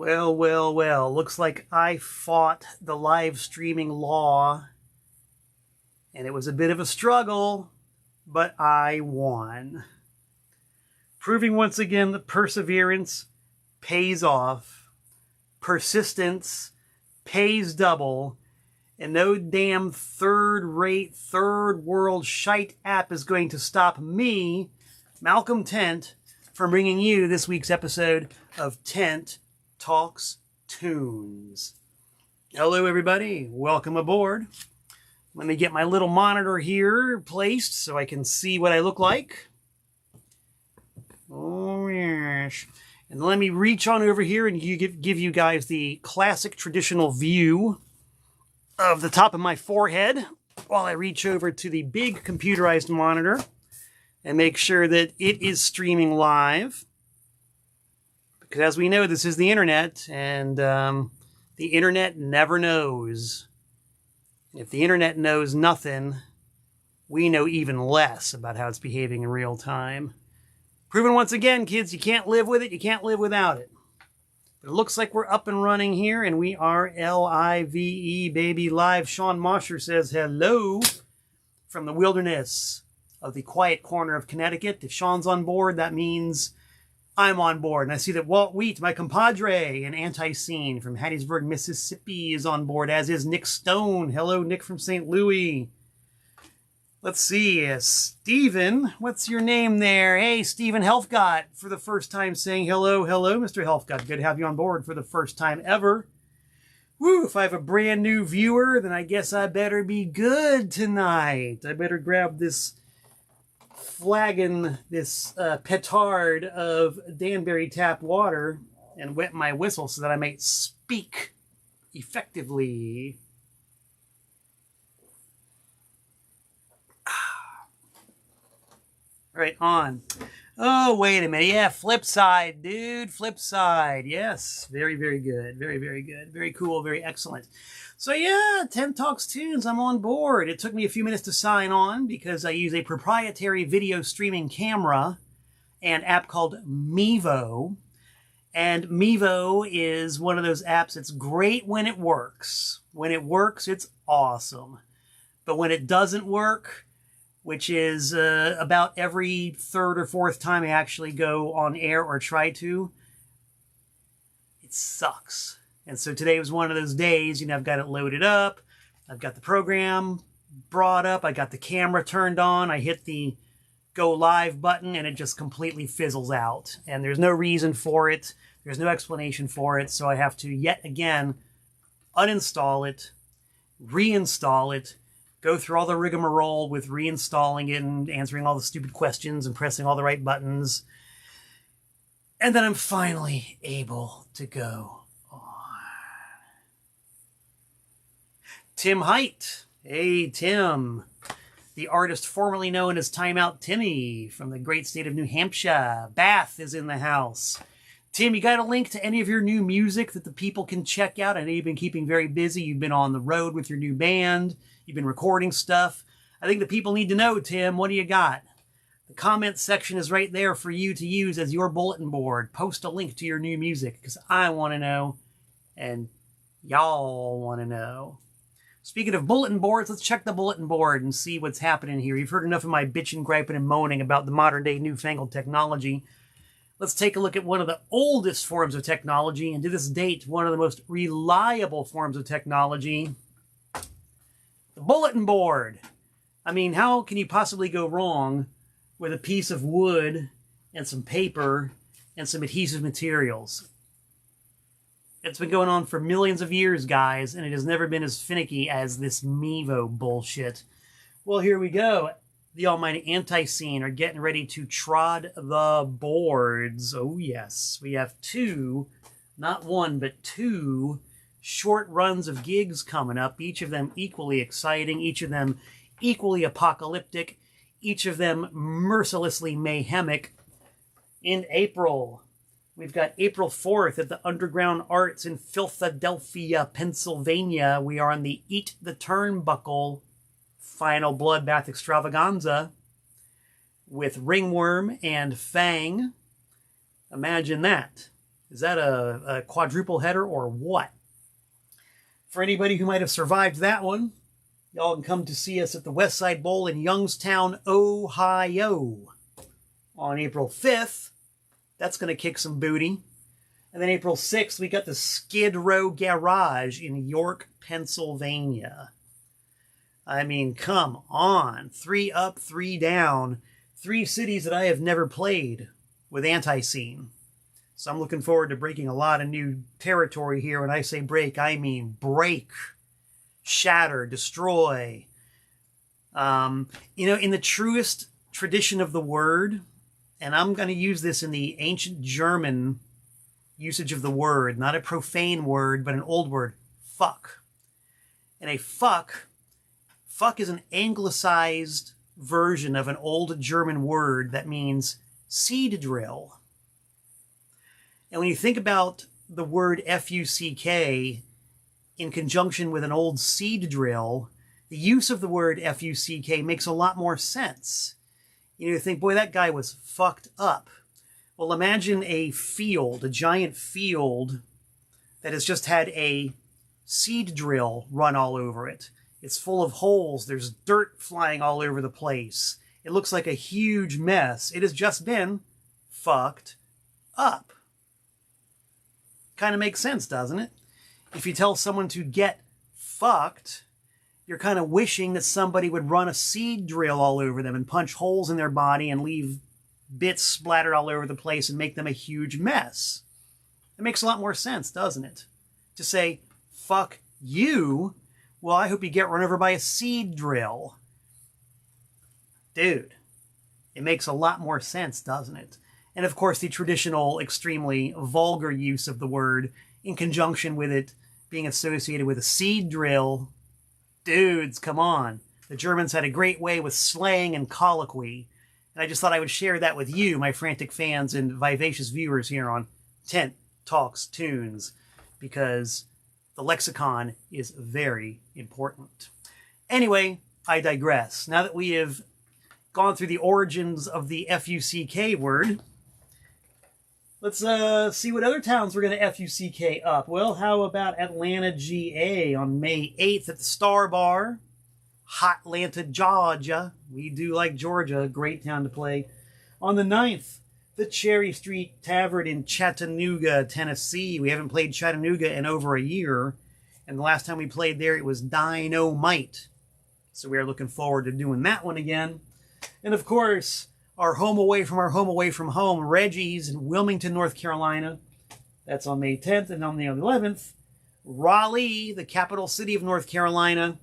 Well, well, well, looks like I fought the live streaming law, and it was a bit of a struggle, but I won. Proving once again that perseverance pays off, persistence pays double, and no damn third-rate, third-world shite app is going to stop me, Malcolm Tent, from bringing you this week's episode of Tent Talks Tunes. Hello, everybody. Welcome aboard. Let me get my little monitor here placed so I can see what I look like. Oh, yes. And let me reach on over here and give you guys the classic traditional view of the top of my forehead while I reach over to the big computerized monitor and make sure that it is streaming live. Because as we know, this is the internet, and the internet never knows. If the internet knows nothing, we know even less about how it's behaving in real time. Proven once again, kids, you can't live with it, you can't live without it. But it looks like we're up and running here, and we are L-I-V-E, baby, live. Sean Mosher says hello from the wilderness of the quiet corner of Connecticut. If Sean's on board, that means I'm on board. And I see that Walt Wheat, my compadre, and Antiseen from Hattiesburg, Mississippi, is on board, as is Nick Stone. Hello, Nick from St. Louis. Let's see, Stephen, what's your name there? Hey, Stephen Helfgott, for the first time saying hello. Hello, Mr. Helfgott. Good to have you on board for the first time ever. Woo, if I have a brand new viewer, then I guess I better be good tonight. I better grab this flagon, this petard of Danbury tap water and wet my whistle so that I may speak effectively. Right on. Oh, wait a minute. Yeah, flip side, dude. Flip side. Yes. Very, very good. Very, very good. Very cool. Very excellent. So yeah, Tent Talks Tunes, I'm on board. It took me a few minutes to sign on because I use a proprietary video streaming camera and app called Mevo. And Mevo is one of those apps that's great when it works. When it works, it's awesome. But when it doesn't work, which is about every third or fourth time I actually go on air or try to, it sucks. And so today was one of those days, I've got it loaded up, I've got the program brought up, I got the camera turned on, I hit the go live button, and it just completely fizzles out. And there's no reason for it, there's no explanation for it, so I have to yet again uninstall it, reinstall it, go through all the rigmarole with reinstalling it and answering all the stupid questions and pressing all the right buttons. And then I'm finally able to go on. Tim Height. Hey, Tim. The artist formerly known as Timeout Timmy from the great state of New Hampshire. Bath is in the house. Tim, you got a link to any of your new music that the people can check out? I know you've been keeping very busy. You've been on the road with your new band. You've been recording stuff. I think the people need to know, Tim, what do you got? The comments section is right there for you to use as your bulletin board. Post a link to your new music because I want to know and y'all want to know. Speaking of bulletin boards, let's check the bulletin board and see what's happening here. You've heard enough of my bitching, griping, and moaning about the modern day newfangled technology. Let's take a look at one of the oldest forms of technology, and to this date, one of the most reliable forms of technology. The bulletin board. I mean, how can you possibly go wrong with a piece of wood and some paper and some adhesive materials? It's been going on for millions of years, guys, and it has never been as finicky as this Mevo bullshit. Well, here we go. The almighty Antiseen are getting ready to trod the boards. Oh, yes. We have two, not one, but two short runs of gigs coming up, each of them equally exciting, each of them equally apocalyptic, each of them mercilessly mayhemic. In April, we've got April 4th at the Underground Arts in Philadelphia, Pennsylvania. We are on the Eat the Turnbuckle final bloodbath extravaganza with Ringworm and Fang. Imagine that. Is that a quadruple header or what? For anybody who might have survived that one, y'all can come to see us at the West Side Bowl in Youngstown, Ohio on April 5th. That's going to kick some booty. And then April 6th, we got the Skid Row Garage in York, Pennsylvania. I mean, come on. 3 up, 3 down. 3 cities that I have never played with Antiseen. So I'm looking forward to breaking a lot of new territory here. When I say break, I mean break, shatter, destroy. In the truest tradition of the word, and I'm going to use this in the ancient German usage of the word, not a profane word, but an old word, fuck. And a fuck is an anglicized version of an old German word that means seed drill. And when you think about the word F-U-C-K in conjunction with an old seed drill, the use of the word F-U-C-K makes a lot more sense. You think, boy, that guy was fucked up. Well, imagine a field, a giant field that has just had a seed drill run all over it. It's full of holes. There's dirt flying all over the place. It looks like a huge mess. It has just been fucked up. Kind of makes sense, doesn't it? If you tell someone to get fucked, you're kind of wishing that somebody would run a seed drill all over them and punch holes in their body and leave bits splattered all over the place and make them a huge mess. It makes a lot more sense, doesn't it? To say, fuck you, well, I hope you get run over by a seed drill. Dude, it makes a lot more sense, doesn't it? And of course, the traditional, extremely vulgar use of the word in conjunction with it being associated with a seed drill. Dudes, come on. The Germans had a great way with slang and colloquy. And I just thought I would share that with you, my frantic fans and vivacious viewers here on Tent Talks Tunes, because the lexicon is very important. Anyway, I digress. Now that we have gone through the origins of the F-U-C-K word, let's see what other towns we're going to F-U-C-K up. Well, how about Atlanta, GA on May 8th at the Star Bar? Hotlanta, Georgia. We do like Georgia. Great town to play. On the 9th, the Cherry Street Tavern in Chattanooga, Tennessee. We haven't played Chattanooga in over a year. And the last time we played there, it was Dynamite. So we are looking forward to doing that one again. And of course, our home away from our home away from home, Reggie's in Wilmington, North Carolina. That's on May 10th. And on the 11th, Raleigh, the capital city of North Carolina.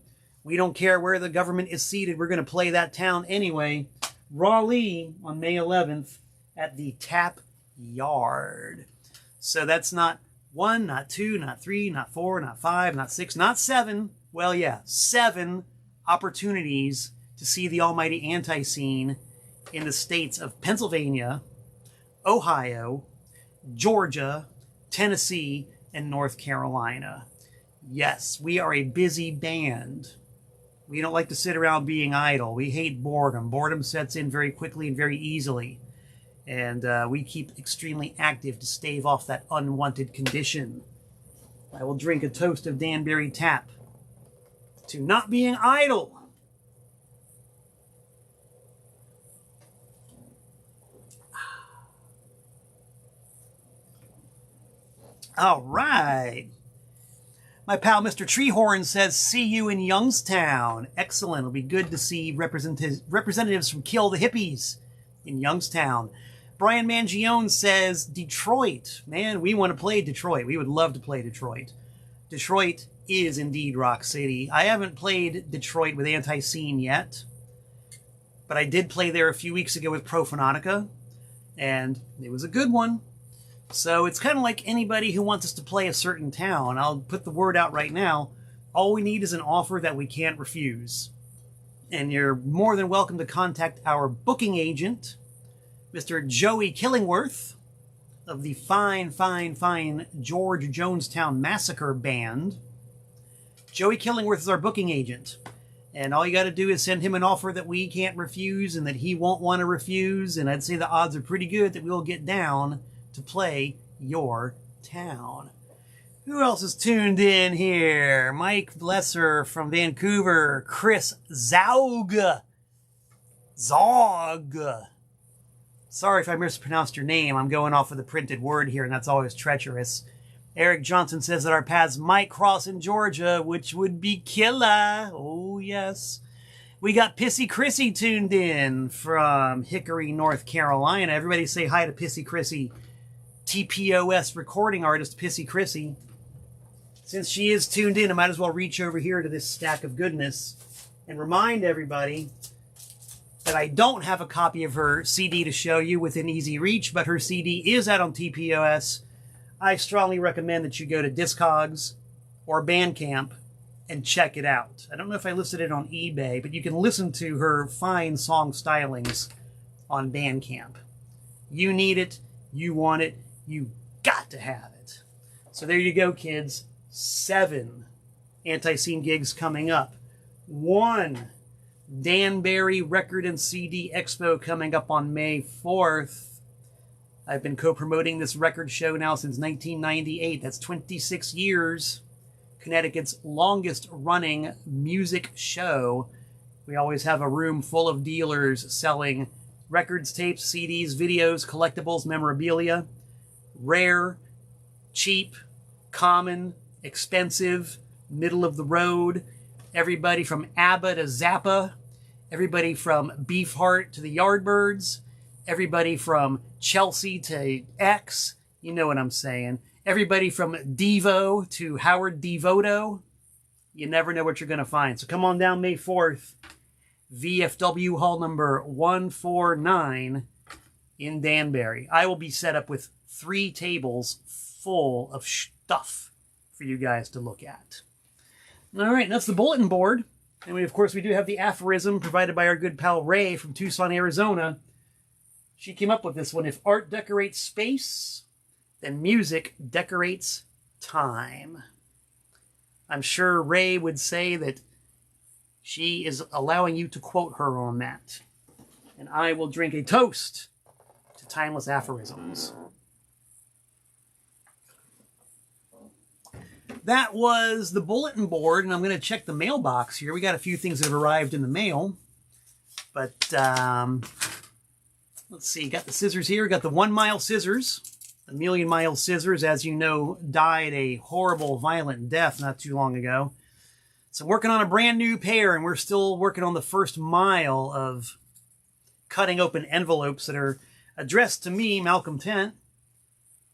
We don't care where the government is seated. We're going to play that town anyway. Raleigh on May 11th at the Tap Yard. So that's not 1, not 2, not 3, not 4, not 5, not 6, not 7. Well, yeah, 7 opportunities to see the almighty Antiseen in the states of Pennsylvania, Ohio, Georgia, Tennessee, and North Carolina. Yes, we are a busy band. We don't like to sit around being idle. We hate boredom. Boredom sets in very quickly and very easily. And we keep extremely active to stave off that unwanted condition. I will drink a toast of Danbury Tap to not being idle. All right. My pal Mr. Treehorn says, see you in Youngstown. Excellent. It'll be good to see representatives from Kill the Hippies in Youngstown. Brian Mangione says, Detroit. Man, we want to play Detroit. We would love to play Detroit. Detroit is indeed Rock City. I haven't played Detroit with Antiseen yet, but I did play there a few weeks ago with Profanatica, and it was a good one. So it's kind of like anybody who wants us to play a certain town. I'll put the word out right now. All we need is an offer that we can't refuse. And you're more than welcome to contact our booking agent, Mr. Joey Killingworth of the fine George Jonestown Massacre Band. Joey Killingworth is our booking agent. And all you got to do is send him an offer that we can't refuse and that he won't want to refuse. And I'd say the odds are pretty good that we'll get down to play your town. Who else is tuned in here? Mike Blesser from Vancouver. Chris Zaug. Sorry if I mispronounced your name. I'm going off of the printed word here, and that's always treacherous. Eric Johnson says that our paths might cross in Georgia, which would be killer. Oh, yes. We got Pissy Chrissy tuned in from Hickory, North Carolina. Everybody say hi to Pissy Chrissy. TPOS recording artist Pissy Chrissy. Since she is tuned in, I might as well reach over here to this stack of goodness and remind everybody that I don't have a copy of her CD to show you within easy reach, but her CD is out on TPOS. I strongly recommend that you go to Discogs or Bandcamp and check it out. I don't know if I listed it on eBay, but you can listen to her fine song stylings on Bandcamp. You need it, you want it, you got to have it. So there you go, kids. 7 Antiseen gigs coming up. 1 Danbury Record and CD Expo coming up on May 4th. I've been co-promoting this record show now since 1998. That's 26 years. Connecticut's longest running music show. We always have a room full of dealers selling records, tapes, CDs, videos, collectibles, memorabilia. Rare, cheap, common, expensive, middle of the road. Everybody from ABBA to Zappa. Everybody from Beefheart to the Yardbirds. Everybody from Chelsea to X. You know what I'm saying. Everybody from Devo to Howard Devoto. You never know what you're going to find. So come on down May 4th. VFW Hall number 149 in Danbury. I will be set up with 3 tables full of stuff for you guys to look at. All right, that's the bulletin board. And we, of course, we do have the aphorism provided by our good pal Ray from Tucson, Arizona. She came up with this one. If art decorates space, then music decorates time. I'm sure Ray would say that she is allowing you to quote her on that. And I will drink a toast to timeless aphorisms. That was the bulletin board, and I'm going to check the mailbox here. We got a few things that have arrived in the mail. But, let's see. Got the scissors here. Got the 1 mile scissors. The 1,000,000 mile scissors, as you know, died a horrible, violent death not too long ago. So I'm working on a brand new pair, and we're still working on the first mile of cutting open envelopes that are addressed to me, Malcolm Tent.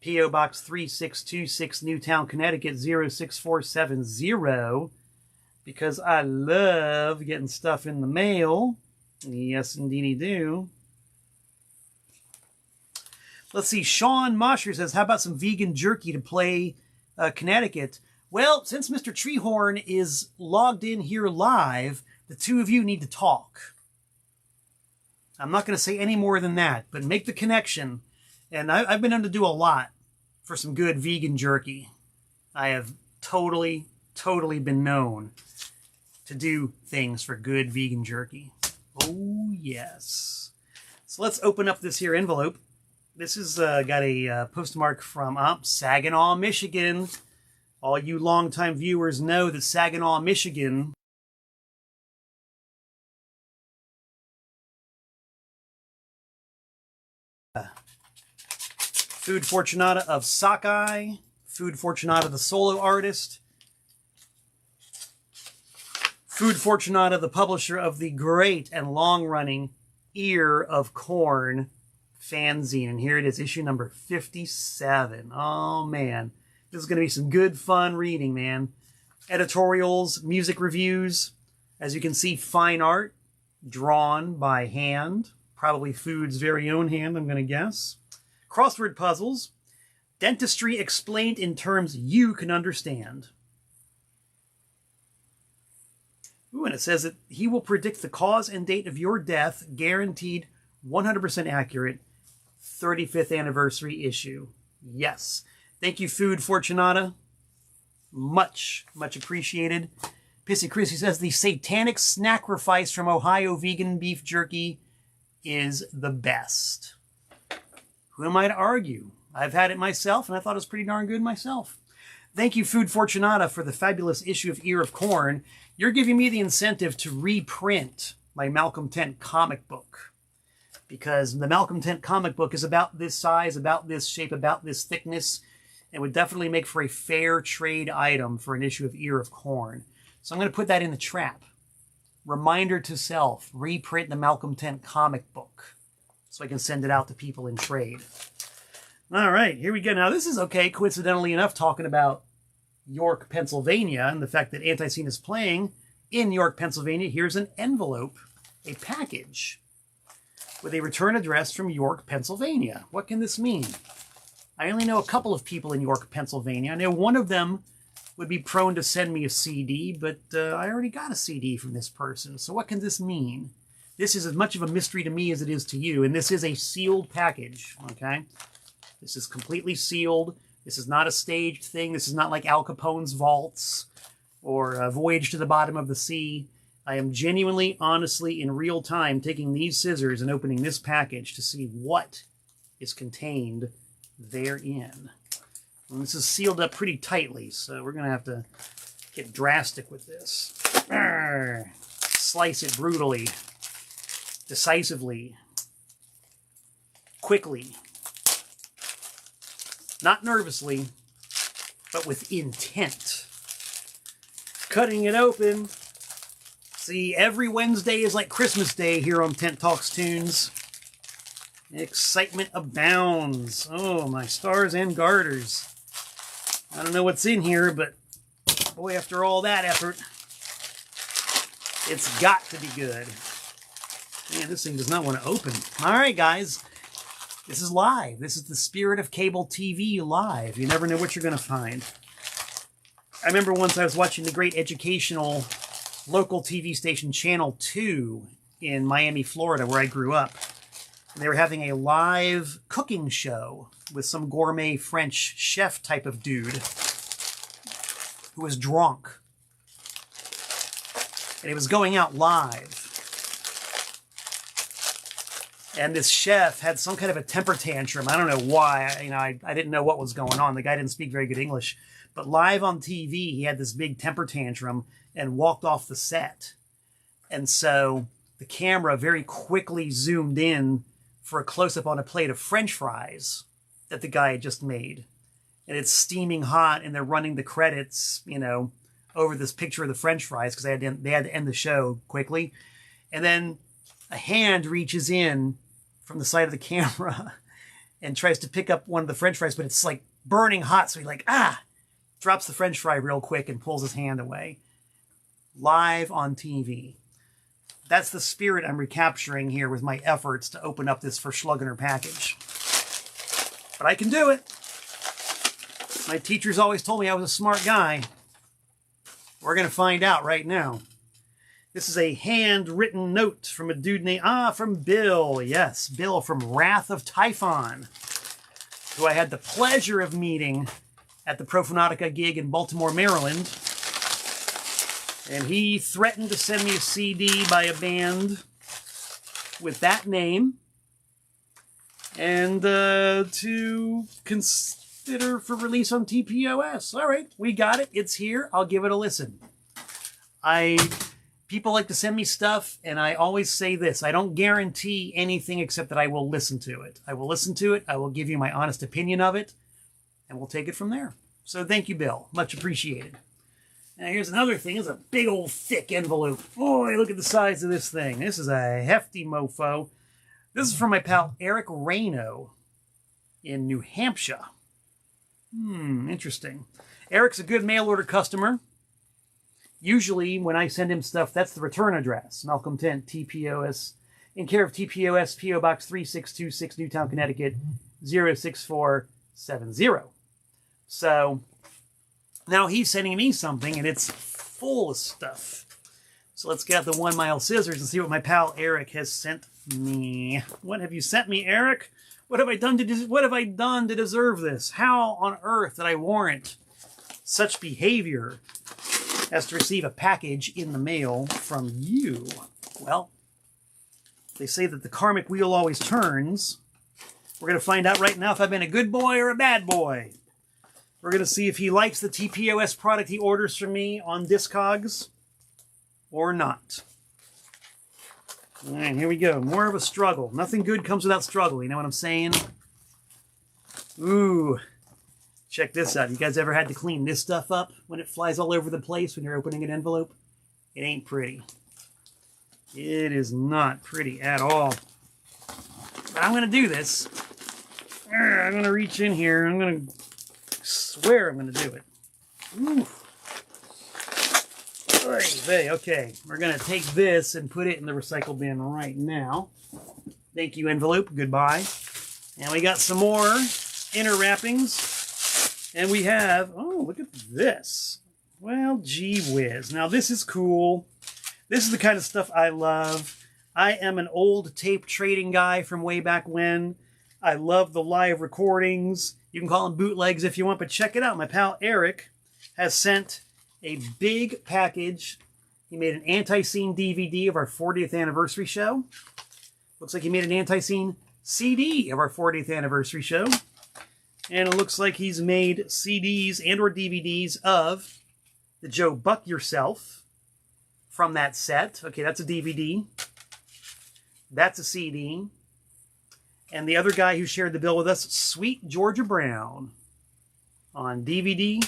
P.O. Box 3626, Newtown, Connecticut, 06470. Because I love getting stuff in the mail. Yes, indeed, do. Let's see. Sean Mosher says, how about some vegan jerky to play Connecticut? Well, since Mr. Treehorn is logged in here live, the two of you need to talk. I'm not going to say any more than that, but make the connection. And I've been known to do a lot for some good vegan jerky. I have totally been known to do things for good vegan jerky. Oh, yes. So let's open up this here envelope. This has got a postmark from Saginaw, Michigan. All you longtime viewers know that Saginaw, Michigan Food Fortunata of Sockeye, Food Fortunata the solo artist, Food Fortunata the publisher of the great and long-running Ear of Corn fanzine. And here it is, issue number 57. Oh, man. This is going to be some good, fun reading, man. Editorials, music reviews. As you can see, fine art, drawn by hand. Probably Food's very own hand, I'm going to guess. Crossword puzzles. Dentistry explained in terms you can understand. Ooh, and it says that he will predict the cause and date of your death, guaranteed 100% accurate, 35th anniversary issue. Yes. Thank you, Food Fortunata. Much appreciated. Pissy Chrissy says the satanic snackrifice from Ohio vegan beef jerky is the best. Who am I to argue? I've had it myself, and I thought it was pretty darn good myself. Thank you, Food Fortunata, for the fabulous issue of Ear of Corn. You're giving me the incentive to reprint my Malcolm Tent comic book, because the Malcolm Tent comic book is about this size, about this shape, about this thickness, and would definitely make for a fair trade item for an issue of Ear of Corn. So I'm going to put that in the trap. Reminder to self, reprint the Malcolm Tent comic book so I can send it out to people in trade. All right, here we go. Now, this is okay, coincidentally enough, talking about York, Pennsylvania, and the fact that Antiseen is playing in York, Pennsylvania. Here's an envelope, a package, with a return address from York, Pennsylvania. What can this mean? I only know a couple of people in York, Pennsylvania. I know one of them would be prone to send me a CD, but I already got a CD from this person. So what can this mean? This is as much of a mystery to me as it is to you, and this is a sealed package, okay? This is completely sealed. This is not a staged thing. This is not like Al Capone's vaults or a Voyage to the Bottom of the Sea. I am genuinely, honestly, in real time, taking these scissors and opening this package to see what is contained therein. And this is sealed up pretty tightly, so we're going to have to get drastic with this. Slice it brutally, decisively, quickly. Not nervously, but with intent. Cutting it open. See, every Wednesday is like Christmas Day here on Tent Talks Tunes. Excitement abounds. Oh, my stars and garters. I don't know what's in here, but boy, after all that effort, it's got to be good. Man, this thing does not want to open. All right, guys. This is live. This is the spirit of cable TV live. You never know what you're going to find. I remember once I was watching the great educational local TV station Channel 2 in Miami, Florida, where I grew up. And they were having a live cooking show with some gourmet French chef type of dude who was drunk. And it was going out live. And this chef had some kind of a temper tantrum. I don't know why. I didn't know what was going on. The guy didn't speak very good English. But live on TV, he had this big temper tantrum and walked off the set. And so the camera very quickly zoomed in for a close-up on a plate of French fries that the guy had just made. And it's steaming hot, and they're running the credits, over this picture of the French fries because they had to end the show quickly. And then a hand reaches in from the side of the camera and tries to pick up one of the French fries, but it's like burning hot. So he drops the French fry real quick and pulls his hand away. Live on TV. That's the spirit I'm recapturing here with my efforts to open up this Verschlungener package. But I can do it. My teachers always told me I was a smart guy. We're going to find out right now. This is a handwritten note from a dude named, from Bill. Yes, Bill from Wrath of Typhon, who I had the pleasure of meeting at the Profanatica gig in Baltimore, Maryland. And he threatened to send me a CD by a band with that name and to consider for release on TPOS. All right, we got it. It's here. I'll give it a listen. People like to send me stuff, and I always say this. I don't guarantee anything except that I will listen to it. I will listen to it. I will give you my honest opinion of it, and we'll take it from there. So thank you, Bill. Much appreciated. Now, here's another thing. It's a big old thick envelope. Boy, look at the size of this thing. This is a hefty mofo. This is from my pal Eric Rayno in New Hampshire. Interesting. Eric's a good mail order customer. Usually, when I send him stuff, that's the return address. Malcolm Tent, TPOS, in care of TPOS, P.O. Box 3626, Newtown, Connecticut, 06470. So, now he's sending me something, and it's full of stuff. So let's get the 1 mile scissors and see what my pal Eric has sent me. What have you sent me, Eric? What have I done to deserve this? How on earth did I warrant such behavior as to receive a package in the mail from you? Well, they say that the karmic wheel always turns. We're going to find out right now if I've been a good boy or a bad boy. We're going to see if he likes the TPOS product he orders from me on Discogs or not. All right, here we go. More of a struggle. Nothing good comes without struggle. You know what I'm saying? Ooh. Check this out. You guys ever had to clean this stuff up when it flies all over the place when you're opening an envelope? It ain't pretty. It is not pretty at all. But I'm going to do this. I'm going to reach in here. I'm going to swear I'm going to do it. Ooh. Okay, we're going to take this and put it in the recycle bin right now. Thank you, envelope. Goodbye. And we got some more inner wrappings. And we have, oh, look at this. Well, gee whiz. Now, this is cool. This is the kind of stuff I love. I am an old tape trading guy from way back when. I love the live recordings. You can call them bootlegs if you want, but check it out. My pal Eric has sent a big package. He made an Antiseen DVD of our 40th anniversary show. Looks like he made an Antiseen CD of our 40th anniversary show. And it looks like he's made CDs and or DVDs of the Joe Buck Yourself from that set. Okay, that's a DVD. That's a CD. And the other guy who shared the bill with us, Sweet Georgia Brown, on DVD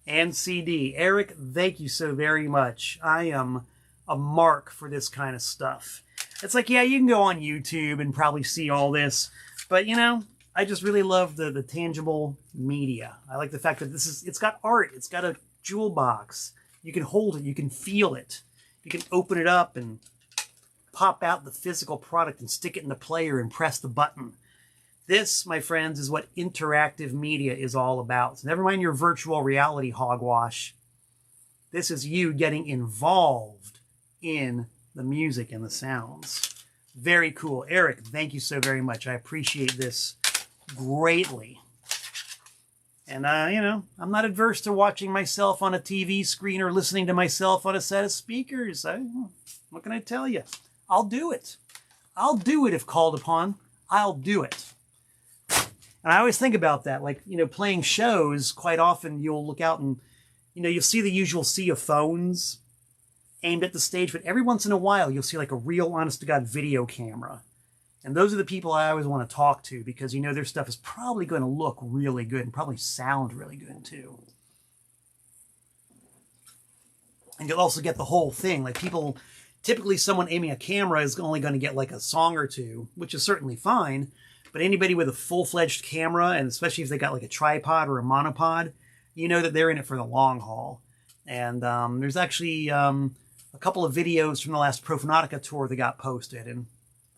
and CD. Eric, thank you so very much. I am a mark for this kind of stuff. It's like, yeah, you can go on YouTube and probably see all this, but you know, I just really love the tangible media. I like the fact that it's got art, it's got a jewel box. You can hold it, you can feel it. You can open it up and pop out the physical product and stick it in the player and press the button. This, my friends, is what interactive media is all about. So never mind your virtual reality hogwash. This is you getting involved in the music and the sounds. Very cool. Eric, thank you so very much. I appreciate this greatly. And, you know, I'm not adverse to watching myself on a TV screen or listening to myself on a set of speakers. What can I tell you? I'll do it. I'll do it if called upon. I'll do it. And I always think about that, like, you know, playing shows, quite often you'll look out and, you know, you'll see the usual sea of phones aimed at the stage, but every once in a while you'll see like a real honest-to-God video camera. And those are the people I always want to talk to because, you know, their stuff is probably going to look really good and probably sound really good too. And you'll also get the whole thing. Like people, typically someone aiming a camera is only going to get like a song or two, which is certainly fine. But anybody with a full-fledged camera, and especially if they got like a tripod or a monopod, you know that they're in it for the long haul. And there's actually a couple of videos from the last Profanatica tour that got posted. And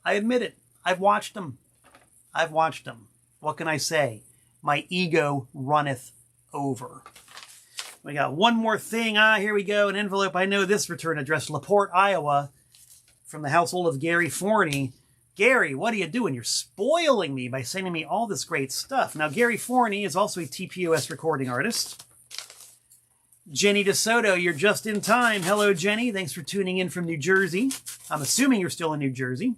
I admit it, I've watched them. I've watched them. What can I say? My ego runneth over. We got one more thing. Here we go. An envelope. I know this return address, LaPorte, Iowa, from the household of Gary Forney. Gary, what are you doing? You're spoiling me by sending me all this great stuff. Now, Gary Forney is also a TPOS recording artist. Jenny DeSoto, you're just in time. Hello, Jenny. Thanks for tuning in from New Jersey. I'm assuming you're still in New Jersey.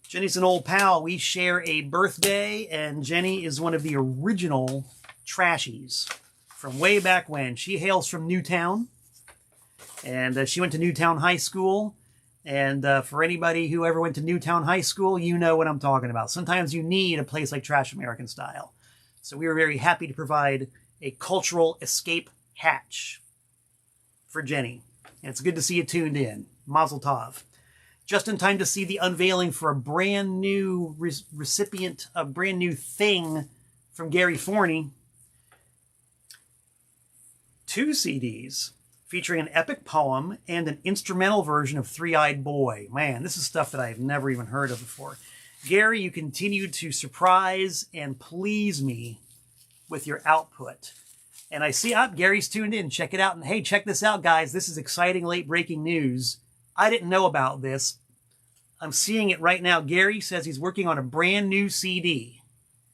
Jenny's an old pal. We share a birthday, and Jenny is one of the original trashies from way back when. She hails from Newtown, and she went to Newtown High School. And for anybody who ever went to Newtown High School, you know what I'm talking about. Sometimes you need a place like Trash American Style. So we were very happy to provide a cultural escape hatch for Jenny. And it's good to see you tuned in. Mazel tov. Just in time to see the unveiling for a brand new recipient, a brand new thing from Gary Forney. 2 CDs. Featuring an epic poem and an instrumental version of Three-Eyed Boy. Man, this is stuff that I've never even heard of before. Gary, you continue to surprise and please me with your output. And I see, Gary's tuned in. Check it out. And hey, check this out, guys. This is exciting late-breaking news. I didn't know about this. I'm seeing it right now. Gary says he's working on a brand new CD.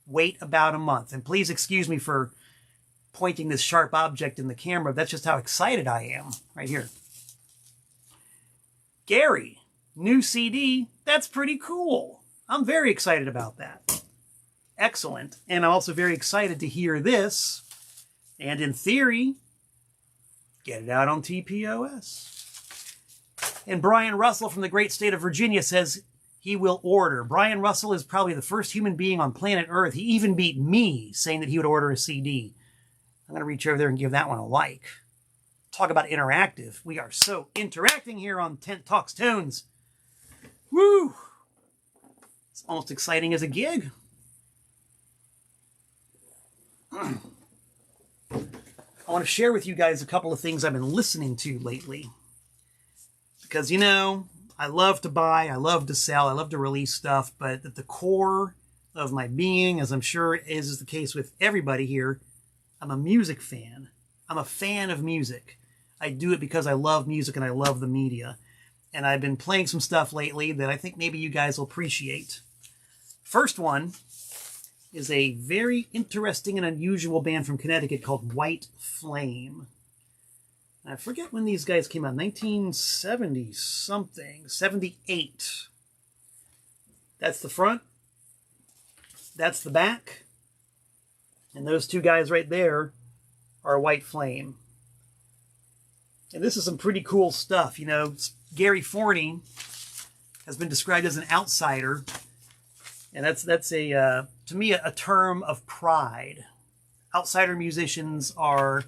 Wait about a month. And please excuse me for pointing this sharp object in the camera. That's just how excited I am right here. Gary, new CD. That's pretty cool. I'm very excited about that. Excellent. And I'm also very excited to hear this. And in theory, get it out on TPOS. And Brian Russell from the great state of Virginia says he will order. Brian Russell is probably the first human being on planet Earth. He even beat me saying that he would order a CD. I'm going to reach over there and give that one a like. Talk about interactive. We are so interacting here on Tent Talks Tunes. Woo! It's almost exciting as a gig. I want to share with you guys a couple of things I've been listening to lately. Because, you know, I love to buy, I love to sell, I love to release stuff, but at the core of my being, as I'm sure is the case with everybody here, I'm a music fan. I'm a fan of music. I do it because I love music and I love the media. And I've been playing some stuff lately that I think maybe you guys will appreciate. First one is a very interesting and unusual band from Connecticut called White Flame. I forget when these guys came out, 1970 something, 78. That's the front. That's the back. And those two guys right there are White Flame. And this is some pretty cool stuff. You know, Gary Forney has been described as an outsider. And that's to me, a term of pride. Outsider musicians are,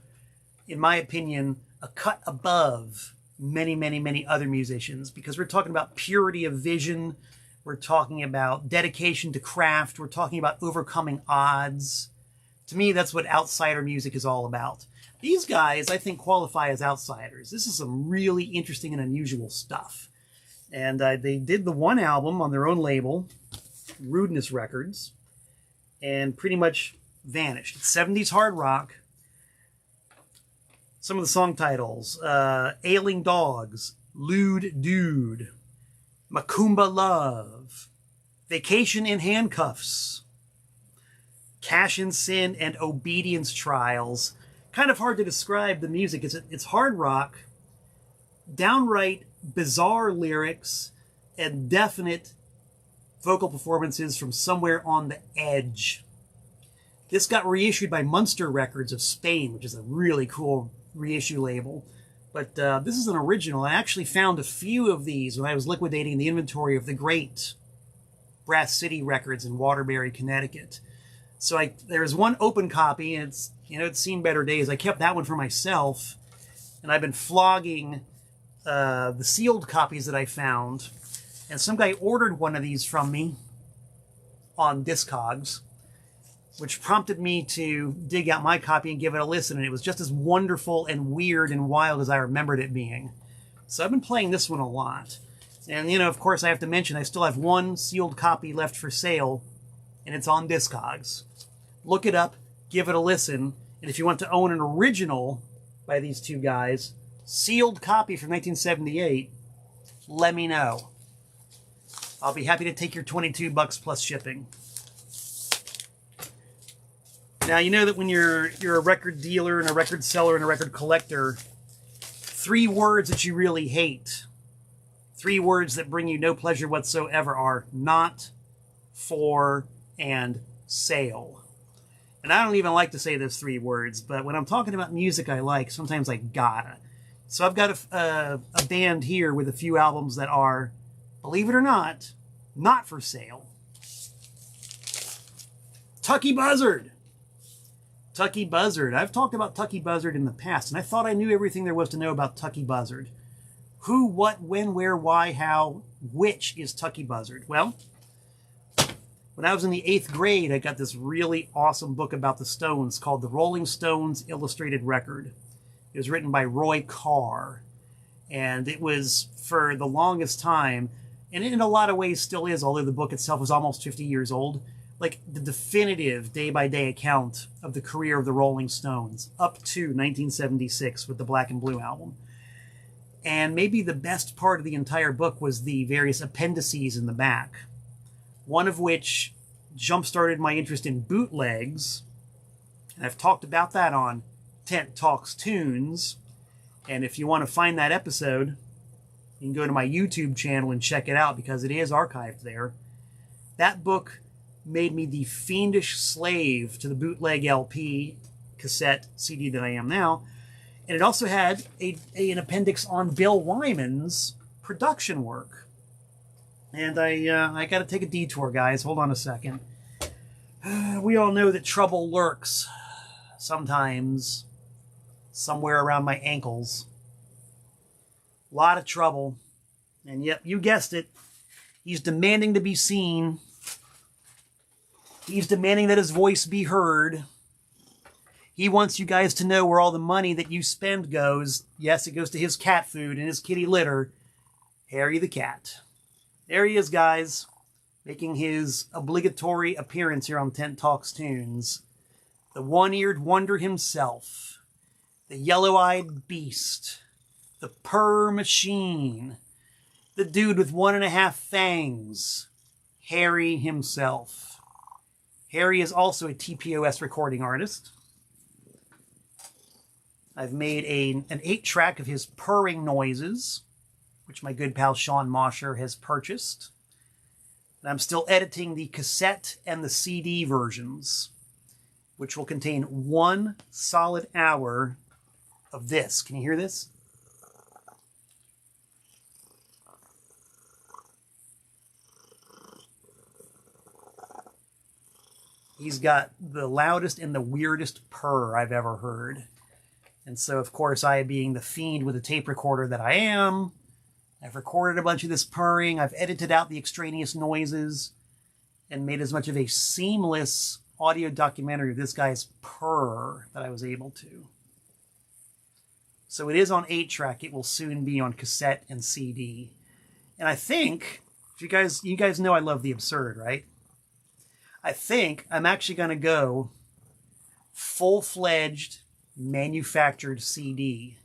in my opinion, a cut above many, many, many other musicians, because we're talking about purity of vision. We're talking about dedication to craft. We're talking about overcoming odds. To me, that's what outsider music is all about. These guys, I think, qualify as outsiders. This is some really interesting and unusual stuff. And they did the one album on their own label, Rudeness Records, and pretty much vanished. It's 70s hard rock. Some of the song titles, Ailing Dogs, Lewd Dude, Macumba Love, Vacation in Handcuffs, Cash in Sin, and Obedience Trials. Kind of hard to describe the music. It's hard rock, downright bizarre lyrics, and definite vocal performances from somewhere on the edge. This got reissued by Munster Records of Spain, which is a really cool reissue label. But this is an original. I actually found a few of these when I was liquidating the inventory of the great Brass City Records in Waterbury, Connecticut. So there's one open copy, and it's seen better days. I kept that one for myself, and I've been flogging the sealed copies that I found. And some guy ordered one of these from me on Discogs, which prompted me to dig out my copy and give it a listen. And it was just as wonderful and weird and wild as I remembered it being. So I've been playing this one a lot. And, you know, of course, I have to mention I still have one sealed copy left for sale, and it's on Discogs. Look it up, give it a listen, and if you want to own an original by these two guys, sealed copy from 1978, let me know. I'll be happy to take your $22 plus shipping. Now, you know that when you're a record dealer and a record seller and a record collector, 3 words that you really hate, 3 words that bring you no pleasure whatsoever are not, for, and sale. And I don't even like to say those 3 words, but when I'm talking about music I like, sometimes I gotta. So I've got a band here with a few albums that are, believe it or not for sale. Tucky Buzzard. Tucky Buzzard. I've talked about Tucky Buzzard in the past, and I thought I knew everything there was to know about Tucky Buzzard. Who, what, when, where, why, how, which is Tucky Buzzard? Well, when I was in the 8th grade, I got this really awesome book about the Stones called The Rolling Stones Illustrated Record. It was written by Roy Carr, and it was, for the longest time, and in a lot of ways still is, although the book itself was almost 50 years old, like the definitive day-by-day account of the career of the Rolling Stones up to 1976 with the Black and Blue album. And maybe the best part of the entire book was the various appendices in the back, one of which jump-started my interest in bootlegs, and I've talked about that on Tent Talks Tunes, and if you want to find that episode, you can go to my YouTube channel and check it out because it is archived there. That book made me the fiendish slave to the bootleg LP, cassette, CD that I am now. And it also had an appendix on Bill Wyman's production work. And I got to take a detour, guys. Hold on a second. We all know that trouble lurks sometimes somewhere around my ankles. A lot of trouble. And yep, you guessed it. He's demanding to be seen. He's demanding that his voice be heard. He wants you guys to know where all the money that you spend goes. Yes, it goes to his cat food and his kitty litter. Harry the cat. There he is, guys, making his obligatory appearance here on Tent Talks Tunes. The one-eared wonder himself. The yellow-eyed beast. The purr machine. The dude with 1.5 fangs. Harry himself. Harry is also a TPOS recording artist. I've made an 8-track of his purring noises, which my good pal Sean Mosher has purchased. And I'm still editing the cassette and the CD versions, which will contain 1 solid hour of this. Can you hear this? He's got the loudest and the weirdest purr I've ever heard. And so, of course, I, being the fiend with a tape recorder that I am, I've recorded a bunch of this purring. I've edited out the extraneous noises and made as much of a seamless audio documentary of this guy's purr that I was able to. So it is on 8-track. It will soon be on cassette and CD. And I think, if you guys know I love the absurd, right? I think I'm actually going to go full-fledged manufactured CD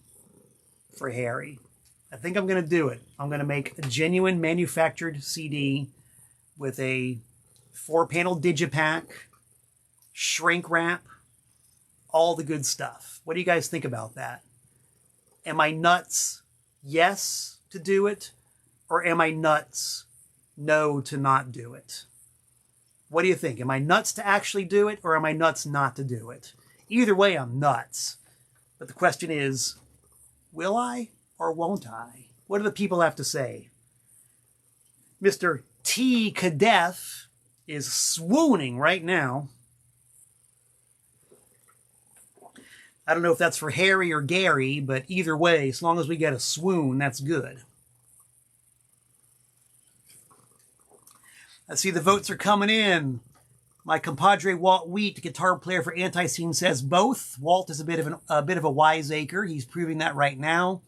for Harry. I think I'm going to do it. I'm going to make a genuine manufactured CD with a 4-panel digipack, shrink wrap, all the good stuff. What do you guys think about that? Am I nuts, yes, to do it? Or am I nuts, no, to not do it? What do you think? Am I nuts to actually do it, or am I nuts not to do it? Either way, I'm nuts. But the question is, will I or won't I? What do the people have to say? Mr. T. Kadeth is swooning right now. I don't know if that's for Harry or Gary, but either way, as long as we get a swoon, that's good. I see the votes are coming in. My compadre Walt Wheat, guitar player for Antiseen, says both. Walt is a bit of a wiseacre. He's proving that right now.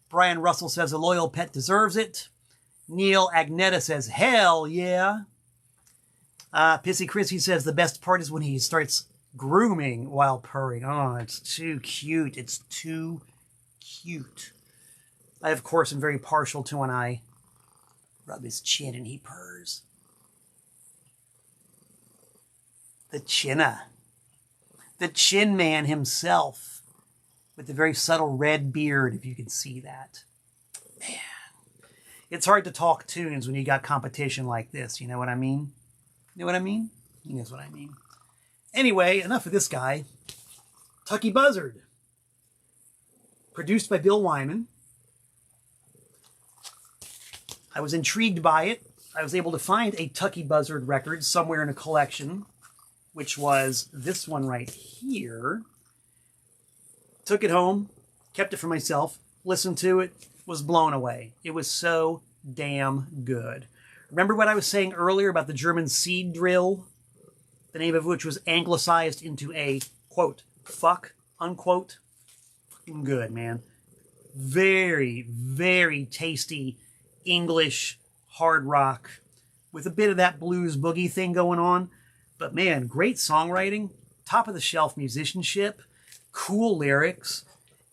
Brian Russell says a loyal pet deserves it. Neil Agnetta says hell yeah. Pissy Chrissy says the best part is when he starts grooming while purring. Oh, it's too cute. It's too cute. I, of course, am very partial to when I rub his chin and he purrs. The Chinna. The Chin Man himself. With the very subtle red beard, if you can see that. Man. It's hard to talk tunes when you got competition like this. You know what I mean? You know what I mean? He knows what I mean. Anyway, enough of this guy. Tucky Buzzard. Produced by Bill Wyman. I was intrigued by it. I was able to find a Tucky Buzzard record somewhere in a collection, which was this one right here. Took it home, kept it for myself, listened to it, was blown away. It was so damn good. Remember what I was saying earlier about the German seed drill? The name of which was anglicized into a, quote, fuck, unquote? Fucking good, man. Very, very tasty English hard rock with a bit of that blues boogie thing going on. But man, great songwriting, top of the shelf musicianship, cool lyrics,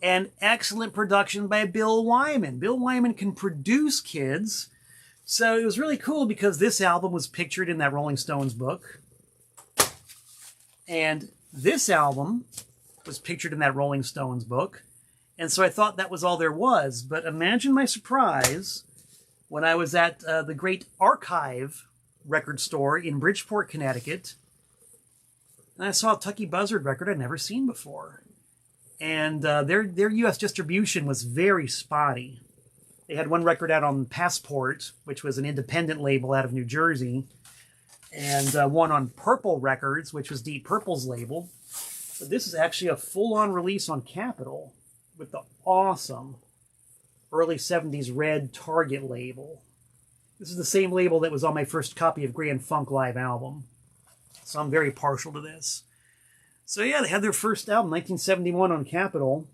and excellent production by Bill Wyman. Bill Wyman can produce, kids. So it was really cool because this album was pictured in that Rolling Stones book. And this album was pictured in that Rolling Stones book. And so I thought that was all there was. But imagine my surprise when I was at the great archive record store in Bridgeport, Connecticut, and I saw a Tucky Buzzard record I'd never seen before. And their U.S. distribution was very spotty. They had one record out on Passport, which was an independent label out of New Jersey, and one on Purple Records, which was Deep Purple's label. But this is actually a full-on release on Capitol with the awesome early 70s red Target label. This is the same label that was on my first copy of Grand Funk Live album. So I'm very partial to this. So yeah, they had their first album, 1971, on Capitol,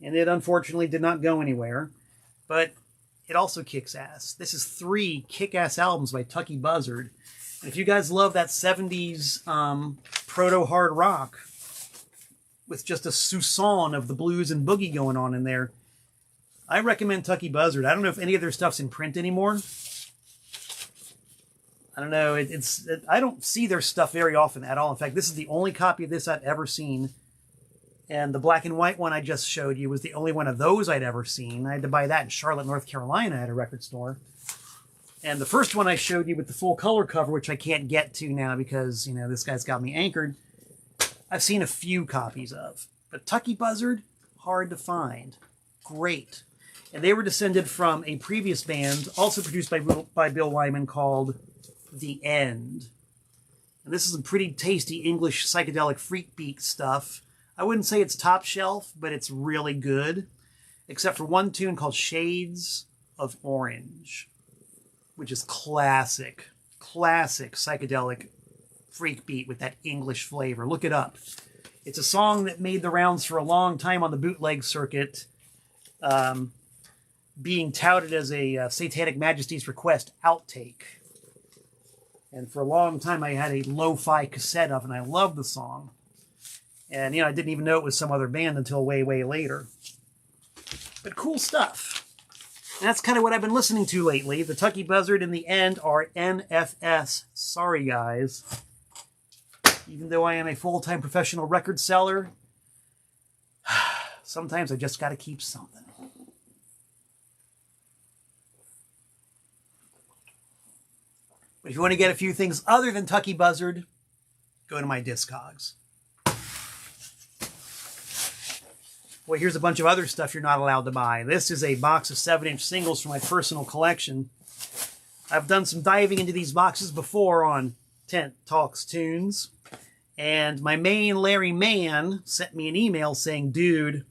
and it unfortunately did not go anywhere. But it also kicks ass. This is 3 kick-ass albums by Tucky Buzzard. And if you guys love that 70s proto-hard rock with just a soupçon of the blues and boogie going on in there, I recommend Tucky Buzzard. I don't know if any of their stuff's in print anymore. I don't know. I don't see their stuff very often at all. In fact, this is the only copy of this I've ever seen. And the black and white one I just showed you was the only one of those I'd ever seen. I had to buy that in Charlotte, North Carolina at a record store. And the first one I showed you with the full color cover, which I can't get to now because, you know, this guy's got me anchored, I've seen a few copies of. But Tucky Buzzard, hard to find. Great. And they were descended from a previous band, also produced by Bill Wyman, called The End. And this is some pretty tasty English psychedelic freak beat stuff. I wouldn't say it's top shelf, but it's really good. Except for one tune called Shades of Orange, which is classic psychedelic freak beat with that English flavor. Look it up. It's a song that made the rounds for a long time on the bootleg circuit, being touted as a Satanic Majesty's Request outtake. And for a long time, I had a lo-fi cassette of it, and I loved the song. And, you know, I didn't even know it was some other band until way, way later. But cool stuff. And that's kind of what I've been listening to lately. The Tucky Buzzard and The End are NFS. Sorry, guys. Even though I am a full-time professional record seller, sometimes I just got to keep something. But if you want to get a few things other than Tucky Buzzard, go to my Discogs. Well, here's a bunch of other stuff you're not allowed to buy. This is a box of 7-inch singles from my personal collection. I've done some diving into these boxes before on Tent Talks Tunes. And my main Larry Mann sent me an email saying, dude,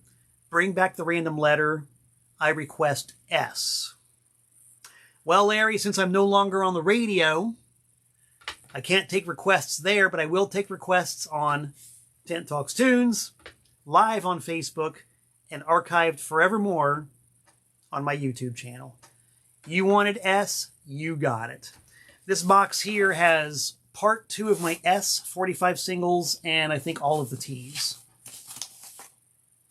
bring back the random letter. I request S. Well, Larry, since I'm no longer on the radio, I can't take requests there, but I will take requests on Tent Talks Tunes, live on Facebook, and archived forevermore on my YouTube channel. You wanted S, you got it. This box here has part 2 of my S 45 singles, and I think all of the T's.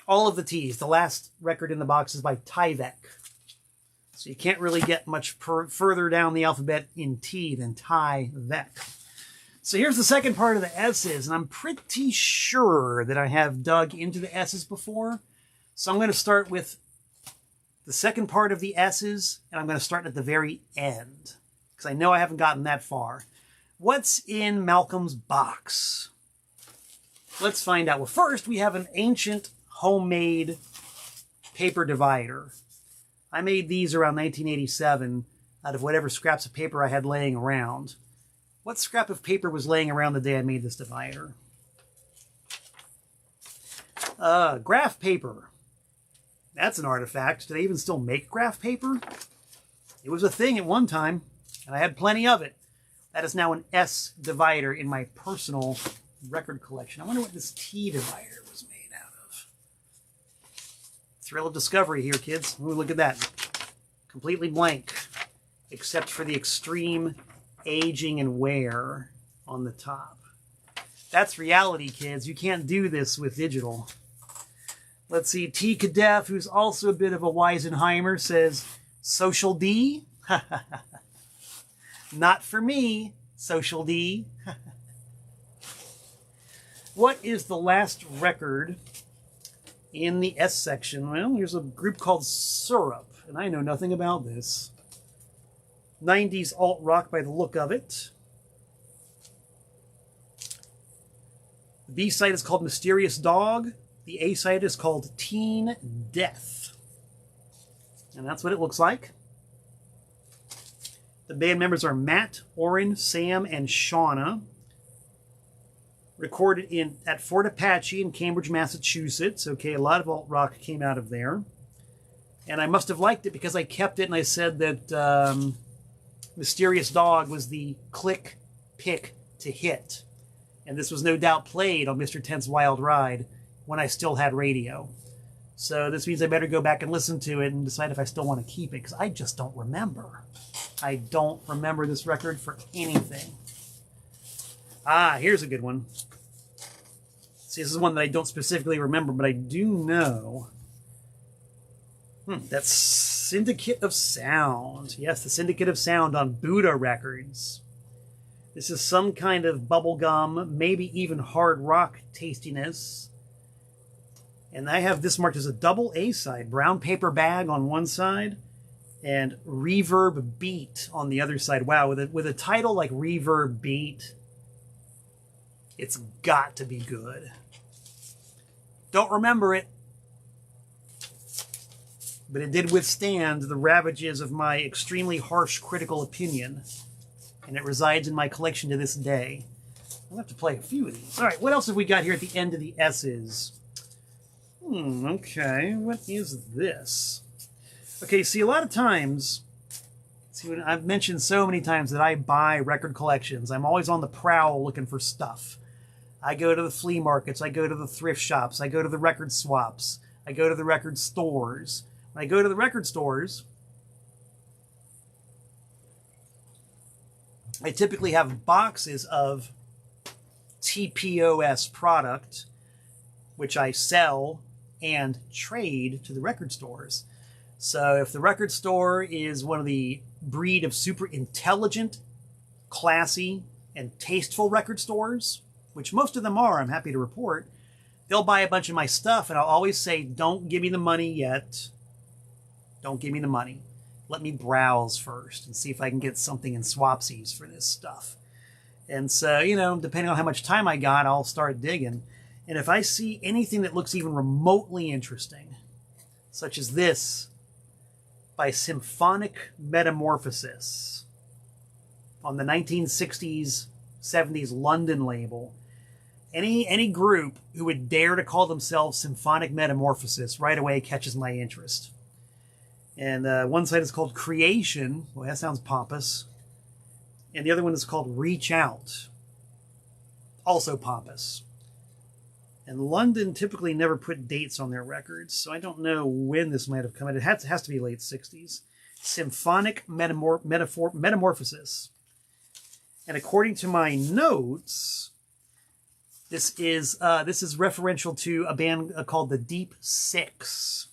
All of the T's. The last record in the box is by Tyvek. So you can't really get much further down the alphabet in T than Tyvek. So here's the second part of the S's, and I'm pretty sure that I have dug into the S's before. So I'm going to start with the second part of the S's, and I'm going to start at the very end, because I know I haven't gotten that far. What's in Malcolm's box? Let's find out. Well, first, we have an ancient homemade paper divider. I made these around 1987 out of whatever scraps of paper I had laying around. What scrap of paper was laying around the day I made this divider? Graph paper. That's an artifact. Do they even still make graph paper? It was a thing at one time, and I had plenty of it. That is now an S divider in my personal record collection. I wonder what this T divider was made out of. Thrill of discovery here, kids. Ooh, look at that. Completely blank, except for the extreme aging and wear on the top. That's reality, kids. You can't do this with digital. Let's see. T. Kadef, who's also a bit of a Weisenheimer, says, Social D? Not for me, Social D. What is the last record in the S section? Well, here's a group called Syrup, and I know nothing about this. 90s alt rock by the look of it. The B-side is called Mysterious Dog. The A-side is called Teen Death. And that's what it looks like. The band members are Matt, Orrin, Sam, and Shauna. Recorded at Fort Apache in Cambridge, Massachusetts. Okay, a lot of alt rock came out of there. And I must have liked it because I kept it and I said that Mysterious Dog was the click pick to hit. And this was no doubt played on Mr. Ten's Wild Ride when I still had radio. So this means I better go back and listen to it and decide if I still want to keep it, because I just don't remember. I don't remember this record for anything. Ah, here's a good one. See, this is one that I don't specifically remember, but I do know. That's Syndicate of Sound. Yes, the Syndicate of Sound on Buddha Records. This is some kind of bubblegum, maybe even hard rock tastiness. And I have this marked as a double A-side. Brown Paper Bag on one side and Reverb Beat on the other side. Wow, with a title like Reverb Beat, it's got to be good. Don't remember it, but it did withstand the ravages of my extremely harsh critical opinion, and it resides in my collection to this day. I'll have to play a few of these. All right, what else have we got here at the end of the S's? Okay, what is this? Okay, see, a lot of times, I've mentioned so many times that I buy record collections. I'm always on the prowl looking for stuff. I go to the flea markets, I go to the thrift shops, I go to the record swaps, I go to the record stores. When I go to the record stores, I typically have boxes of TPOS product, which I sell and trade to the record stores. So if the record store is one of the breed of super intelligent, classy, and tasteful record stores, which most of them are, I'm happy to report, they'll buy a bunch of my stuff, and I'll always say, don't give me the money yet. Don't give me the money. Let me browse first and see if I can get something in swapsies for this stuff. And so, you know, depending on how much time I got, I'll start digging. And if I see anything that looks even remotely interesting, such as this by Symphonic Metamorphosis on the 1960s, 70s London label, any group who would dare to call themselves Symphonic Metamorphosis right away catches my interest. And one side is called Creation. Well, that sounds pompous. And the other one is called Reach Out. Also pompous. And London typically never put dates on their records, so I don't know when this might have come out. It has to be late 60s. Symphonic Metamorphosis. And according to my notes, this is referential to a band called the Deep Six.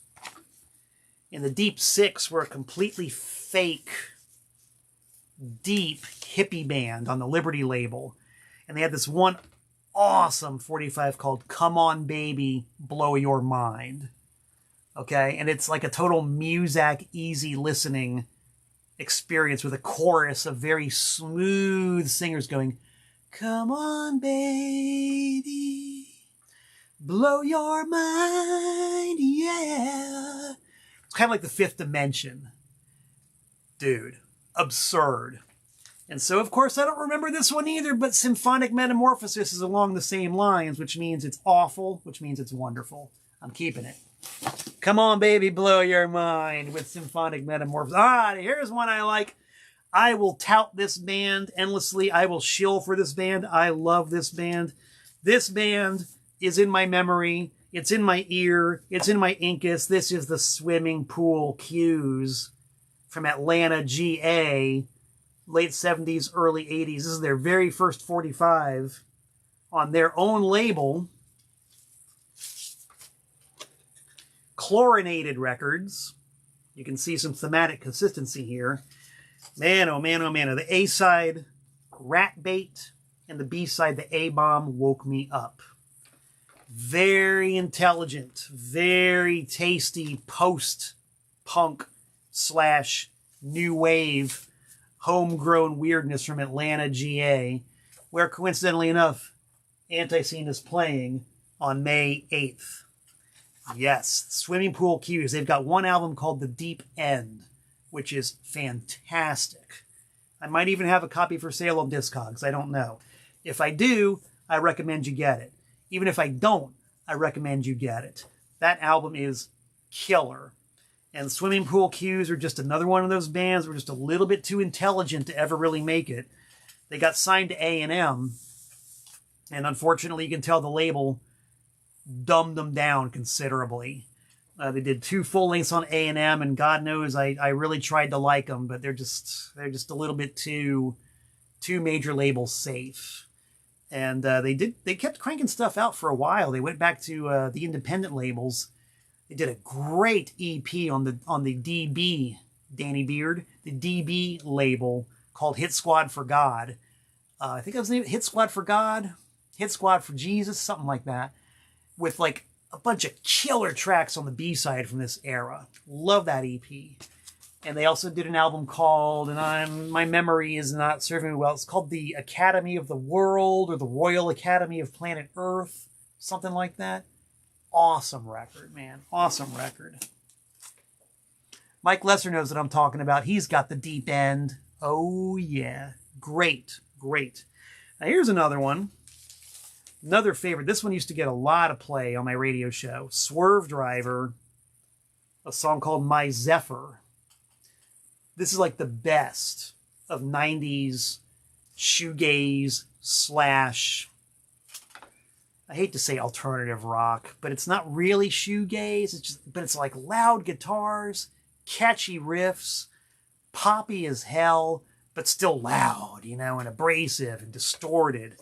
And the Deep Six were a completely fake, deep hippie band on the Liberty label. And they had this one awesome 45 called Come On Baby, Blow Your Mind. Okay? And it's like a total Muzak easy listening experience with a chorus of very smooth singers going, come on, baby, blow your mind, yeah. It's kind of like the Fifth Dimension. Dude, absurd. And so, of course, I don't remember this one either, but Symphonic Metamorphosis is along the same lines, which means it's awful, which means it's wonderful. I'm keeping it. Come on, baby, blow your mind with Symphonic Metamorphosis. Ah, here's one I like. I will tout this band endlessly. I will shill for this band. I love this band. This band is in my memory. It's in my ear. It's in my incus. This is the Swimming Pool Cues from Atlanta, GA. Late 70s, early 80s. This is their very first 45 on their own label. Chlorinated Records. You can see some thematic consistency here. Man, oh man, oh man. The A-side, Rat Bait, and the B-side, The A-Bomb Woke Me Up. Very intelligent, very tasty post-punk / new wave homegrown weirdness from Atlanta, GA, where coincidentally enough, Antiseen is playing on May 8th. Yes, Swimming Pool Cues. They've got one album called The Deep End, which is fantastic. I might even have a copy for sale on Discogs. I don't know. If I do, I recommend you get it. Even if I don't, I recommend you get it. That album is killer. And Swimming Pool Cues are just another one of those bands that were just a little bit too intelligent to ever really make it. They got signed to A&M, and unfortunately you can tell the label dumbed them down considerably. They did 2 full lengths on A&M, and God knows I really tried to like them, but they're just a little bit too major label safe. And they kept cranking stuff out for a while. They went back to the independent labels. They did a great EP on the DB, Danny Beard, the DB label called Hit Squad for God. I think that was the name, Hit Squad for God, Hit Squad for Jesus, something like that, with like a bunch of killer tracks on the B-side from this era. Love that EP. And they also did an album called, and my memory is not serving me well, it's called The Academy of the World, or The Royal Academy of Planet Earth, something like that. Awesome record, man. Awesome record. Mike Lesser knows what I'm talking about. He's got The Deep End. Oh, yeah. Great, great. Now, here's another one. Another favorite. This one used to get a lot of play on my radio show. Swerve Driver, a song called My Zephyr. This is like the best of 90s shoegaze / I hate to say alternative rock, but it's not really shoegaze. But it's like loud guitars, catchy riffs, poppy as hell, but still loud, you know, and abrasive and distorted.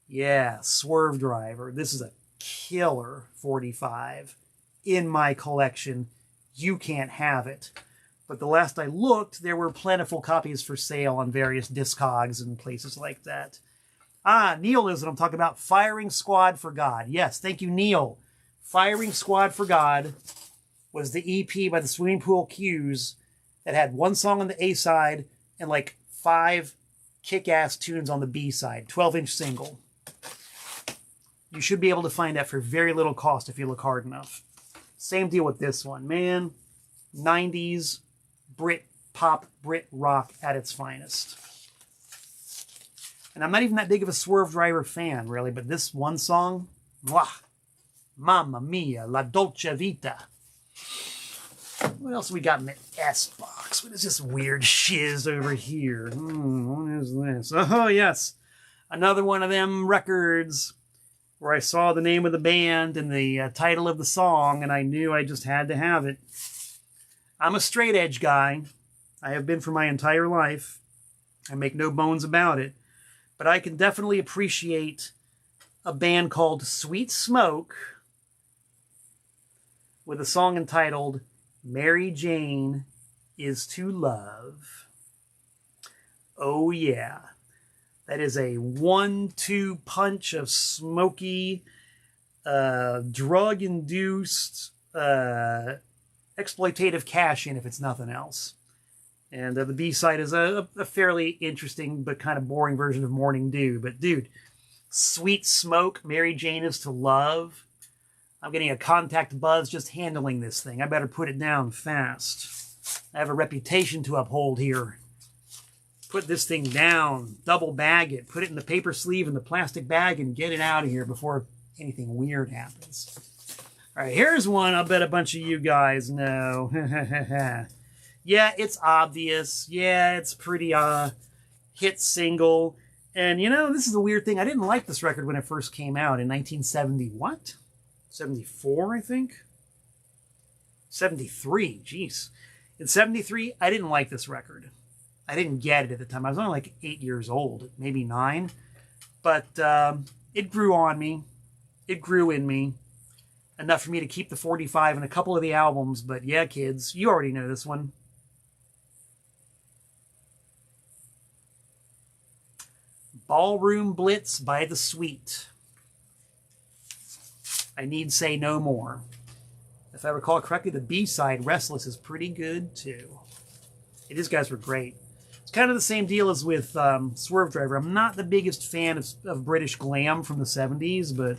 Yeah, Swerve Driver. This is a killer 45 in my collection. You can't have it. But the last I looked, there were plentiful copies for sale on various Discogs and places like that. Neil is what I'm talking about. Firing Squad for God. Yes, thank you, Neil. Firing Squad for God was the EP by the Swimming Pool Cues that had 1 song on the A side and like 5 kick-ass tunes on the B side. 12-inch single. You should be able to find that for very little cost if you look hard enough. Same deal with this one, man. 90s Brit pop, Brit rock at its finest. And I'm not even that big of a Swerve Driver fan, really, but this one song, mwah, Mamma Mia, La Dolce Vita. What else we got in the S box? What is this weird shiz over here? What is this? Oh, yes. Another one of them records where I saw the name of the band and the title of the song, and I knew I just had to have it. I'm a straight edge guy. I have been for my entire life. I make no bones about it. But I can definitely appreciate a band called Sweet Smoke with a song entitled Mary Jane Is to Love. Oh, yeah. That is a 1-2 punch of smoky, drug-induced, exploitative cash-in, if it's nothing else. And the B-side is a fairly interesting but kind of boring version of Morning Dew. But, dude, Sweet Smoke, Mary Jane Is to Love. I'm getting a contact buzz just handling this thing. I better put it down fast. I have a reputation to uphold here. Put this thing down, double bag it, put it in the paper sleeve in the plastic bag, and get it out of here before anything weird happens. All right, here's one I'll bet a bunch of you guys know. Yeah, it's obvious. Yeah, it's pretty hit single. And, you know, this is a weird thing. I didn't like this record when it first came out in 1970. What? 74, I think? 73, jeez. In 73, I didn't like this record. I didn't get it at the time. I was only like 8 years old, maybe 9. But it grew on me. It grew in me. Enough for me to keep the 45 and a couple of the albums. But yeah, kids, you already know this one. Ballroom Blitz by The Sweet. I need say no more. If I recall correctly, the B-side, Restless, is pretty good too. These guys were great. It's kind of the same deal as with Swerve Driver. I'm not the biggest fan of British glam from the 70s, but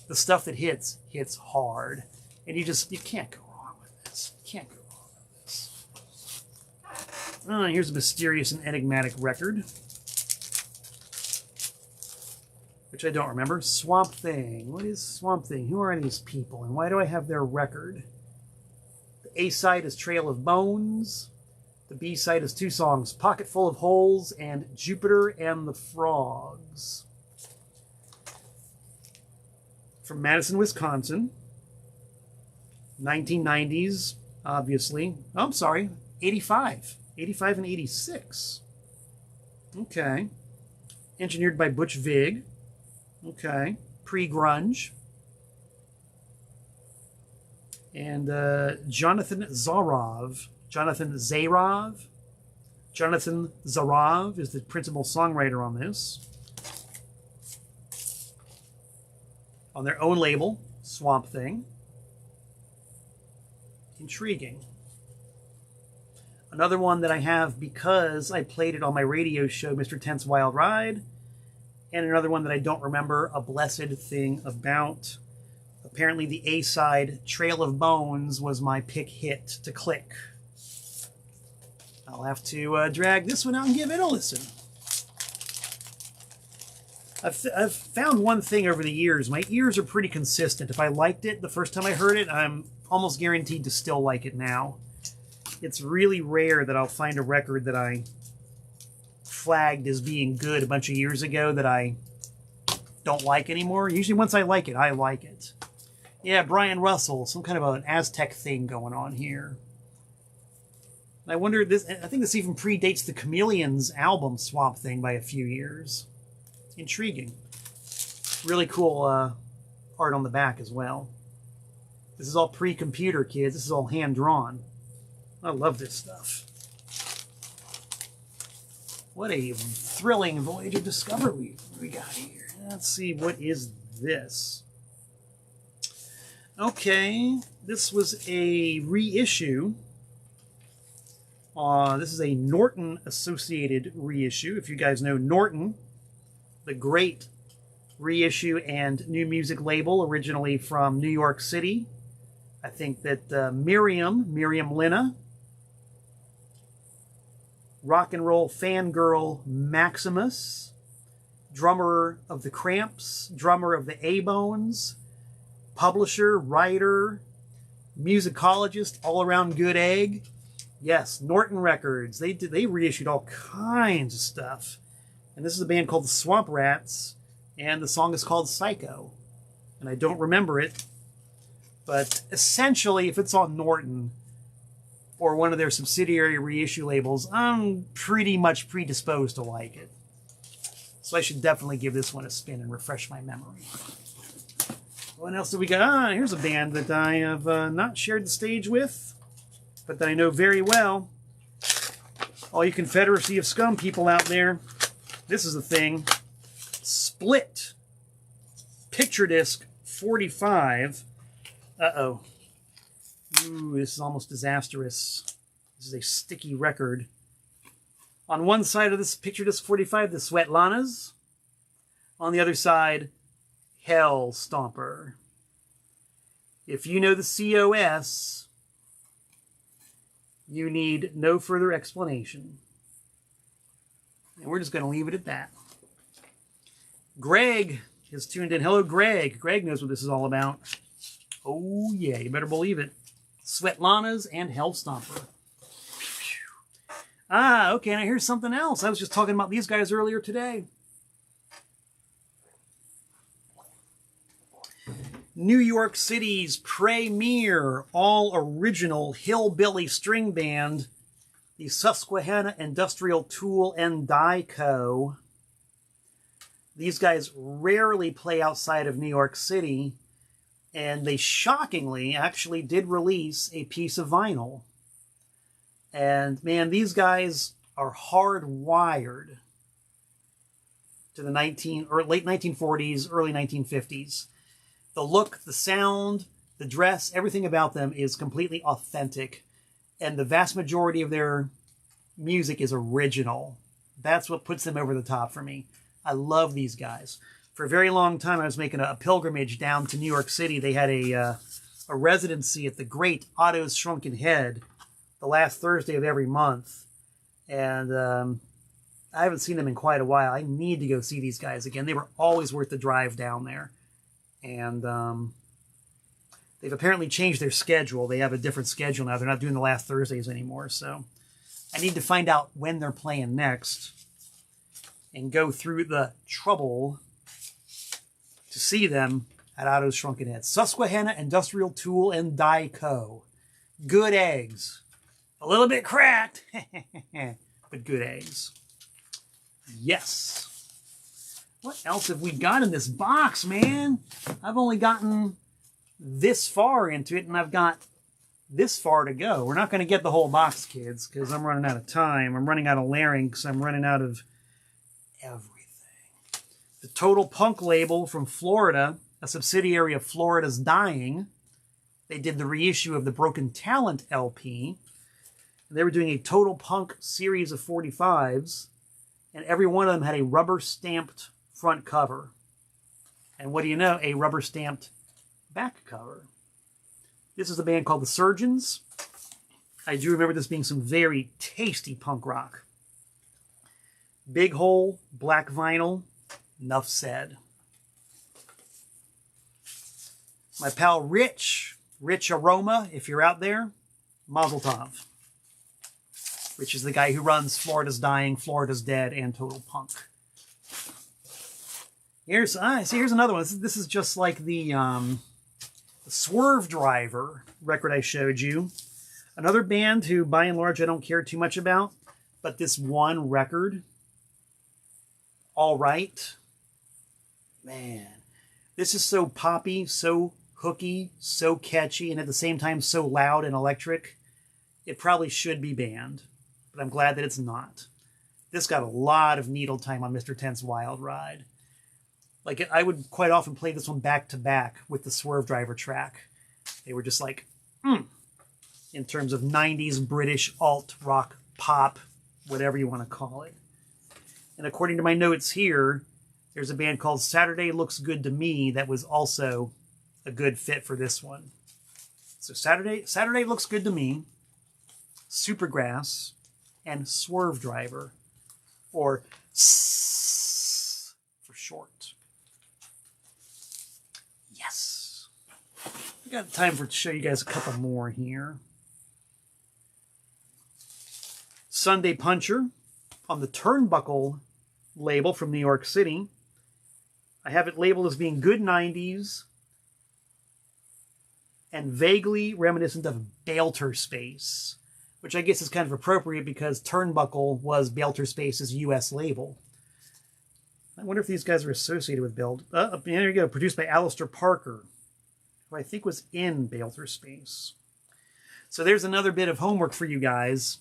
the stuff that hits hard. And you can't go wrong with this. You can't go wrong with this. Oh, here's a mysterious and enigmatic record, which I don't remember. Swamp Thing. What is Swamp Thing? Who are these people, and why do I have their record? The A-side is Trail of Bones. The B-side is 2 songs, Pocket Full of Holes and Jupiter and the Frogs. From Madison, Wisconsin. 1990s, obviously. Oh, I'm sorry, 85. 85 and 86. Okay. Engineered by Butch Vig. Okay. Pre-grunge. And Jonathan Zarov is the principal songwriter on this. On their own label, Swamp Thing. Intriguing. Another one that I have because I played it on my radio show, Mr. Tense Wild Ride. And another one that I don't remember a blessed thing about. Apparently the A-side, Trail of Bones, was my pick hit to click. I'll have to drag this one out and give it a listen. I've found one thing over the years. My ears are pretty consistent. If I liked it the first time I heard it, I'm almost guaranteed to still like it now. It's really rare that I'll find a record that I flagged as being good a bunch of years ago that I don't like anymore. Usually once I like it, I like it. Yeah, Brian Russell, some kind of an Aztec thing going on here. I wonder, I think this even predates the Chameleons album Swamp Thing by a few years. Intriguing. Really cool art on the back as well. This is all pre-computer, kids. This is all hand-drawn. I love this stuff. What a thrilling voyage of discovery we got here. Let's see, what is this? Okay, this was a reissue. This is a Norton-associated reissue. If you guys know Norton, the great reissue and new music label, originally from New York City. I think that Miriam Lina, rock and roll fangirl Maximus, drummer of the Cramps, drummer of the A-Bones, publisher, writer, musicologist, all-around good egg. Yes, Norton Records. They reissued all kinds of stuff. And this is a band called the Swamp Rats, and the song is called Psycho. And I don't remember it, but essentially, if it's on Norton or one of their subsidiary reissue labels, I'm pretty much predisposed to like it. So I should definitely give this one a spin and refresh my memory. What else do we got? Here's a band that I have not shared the stage with, but that I know very well. All you Confederacy of Scum people out there, this is the thing. Split. Picture disc 45. Uh-oh. Ooh, this is almost disastrous. This is a sticky record. On one side of this picture disc 45, the Svetlanas. On the other side, Hell Stomper. If you know the COS, you need no further explanation. And we're just going to leave it at that. Greg is tuned in. Hello, Greg. Greg knows what this is all about. Oh, yeah, you better believe it. Svetlanas and Hell Stomper. Ah, okay, now here's something else. I was just talking about these guys earlier today. New York City's premier all-original hillbilly string band, the Susquehanna Industrial Tool and Die Co. These guys rarely play outside of New York City, and they shockingly actually did release a piece of vinyl. And man, these guys are hardwired to the late 1940s, early 1950s. The look, the sound, the dress, everything about them is completely authentic. And the vast majority of their music is original. That's what puts them over the top for me. I love these guys. For a very long time, I was making a pilgrimage down to New York City. They had a residency at the Great Otto's Shrunken Head the last Thursday of every month. And I haven't seen them in quite a while. I need to go see these guys again. They were always worth the drive down there. And they've apparently changed their schedule. They have a different schedule now. They're not doing the last Thursdays anymore. So I need to find out when they're playing next and go through the trouble to see them at Otto's Shrunken Head. Susquehanna Industrial Tool and Die Co. Good eggs. A little bit cracked, but good eggs. Yes. What else have we got in this box, man? I've only gotten this far into it, and I've got this far to go. We're not going to get the whole box, kids, because I'm running out of time. I'm running out of larynx. I'm running out of everything. The Total Punk label from Florida, a subsidiary of Florida's Dying. They did the reissue of the Broken Talent LP. And they were doing a Total Punk series of 45s, and every one of them had a rubber-stamped front cover. And what do you know? A rubber-stamped back cover. This is a band called The Surgeons. I do remember this being some very tasty punk rock. Big hole, black vinyl, enough said. My pal Rich Aroma, if you're out there, Mazel Tov. Rich is the guy who runs Florida's Dying, Florida's Dead, and Total Punk. Here's another one. This is just like the Swerve Driver record I showed you. Another band who, by and large, I don't care too much about, but this one record, All Right. Man, this is so poppy, so hooky, so catchy, and at the same time so loud and electric. It probably should be banned, but I'm glad that it's not. This got a lot of needle time on Mr. Ten's Wild Ride. Like, I would quite often play this one back to back with the Swerve Driver track. They were just like, in terms of 90s British alt rock pop, whatever you want to call it. And according to my notes here, there's a band called Saturday Looks Good to Me that was also a good fit for this one. So Saturday Looks Good to Me, Supergrass, and Swerve Driver, or S for short. Yes. I got time to show you guys a couple more here. Sunday Puncher on the Turnbuckle label from New York City. I have it labeled as being good 90s and vaguely reminiscent of Balter Space, which I guess is kind of appropriate because Turnbuckle was Balter Space's U.S. label. I wonder if these guys are associated with there you go, produced by Alistair Parker, who I think was in Balter Space. So there's another bit of homework for you guys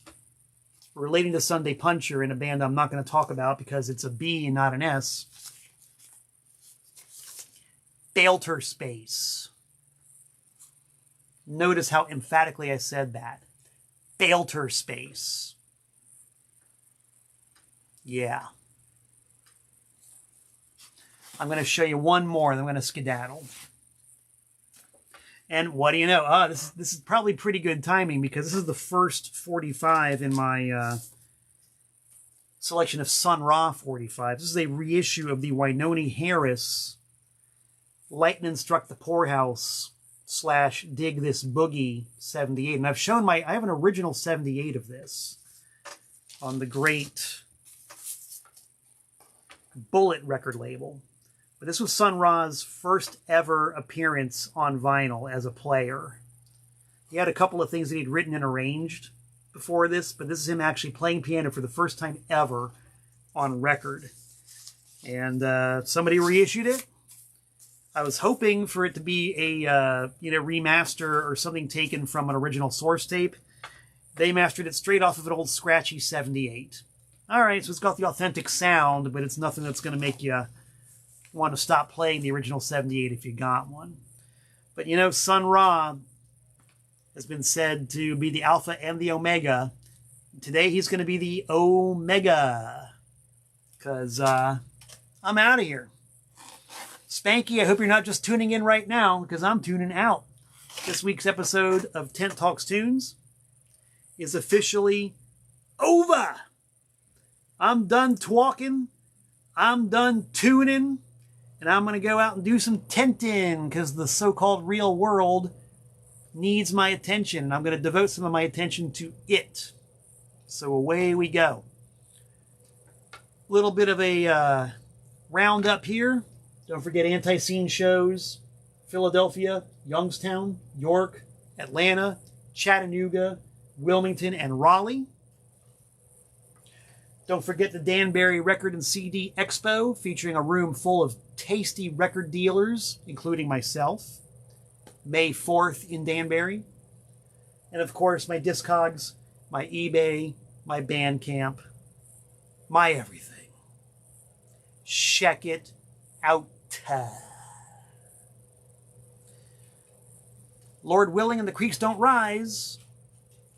relating to Sunday Puncher in a band I'm not going to talk about because it's a B and not an S. Balter Space. Notice how emphatically I said that. Balter Space. Yeah. I'm going to show you one more, and I'm going to skedaddle. And what do you know? This is probably pretty good timing because this is the first 45 in my selection of Sun Ra 45. This is a reissue of the Wynonie Harris Lightning Struck the Poorhouse / Dig This Boogie 78. And I've shown I have an original 78 of this on the great Bullet record label. But this was Sun Ra's first ever appearance on vinyl as a player. He had a couple of things that he'd written and arranged before this, but this is him actually playing piano for the first time ever on record. And somebody reissued it. I was hoping for it to be a remaster or something taken from an original source tape. They mastered it straight off of an old scratchy 78. All right, so it's got the authentic sound, but it's nothing that's going to make you want to stop playing the original 78 if you got one. But you know, Sun Ra has been said to be the alpha and the omega Today he's going to be the Omega, because I'm out of here. Spanky, I hope you're not just tuning in right now, because I'm tuning out. This week's episode of Tent Talks Tunes is officially over. I'm done talking. I'm done tuning. And I'm going to go out and do some tenting, because the so-called real world needs my attention. And I'm going to devote some of my attention to it. So away we go. Little bit of a roundup here. Don't forget Antiseen shows. Philadelphia, Youngstown, York, Atlanta, Chattanooga, Wilmington, and Raleigh. Don't forget the Danbury Record and CD Expo, featuring a room full of tasty record dealers, including myself. May 4th in Danbury. And of course, my Discogs, my eBay, my Bandcamp, my everything. Check it out. Lord willing and the creeks don't rise,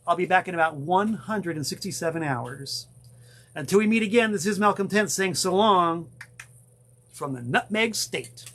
I'll be back in about 167 hours. Until we meet again, this is Malcolm Tent saying so long from the Nutmeg State.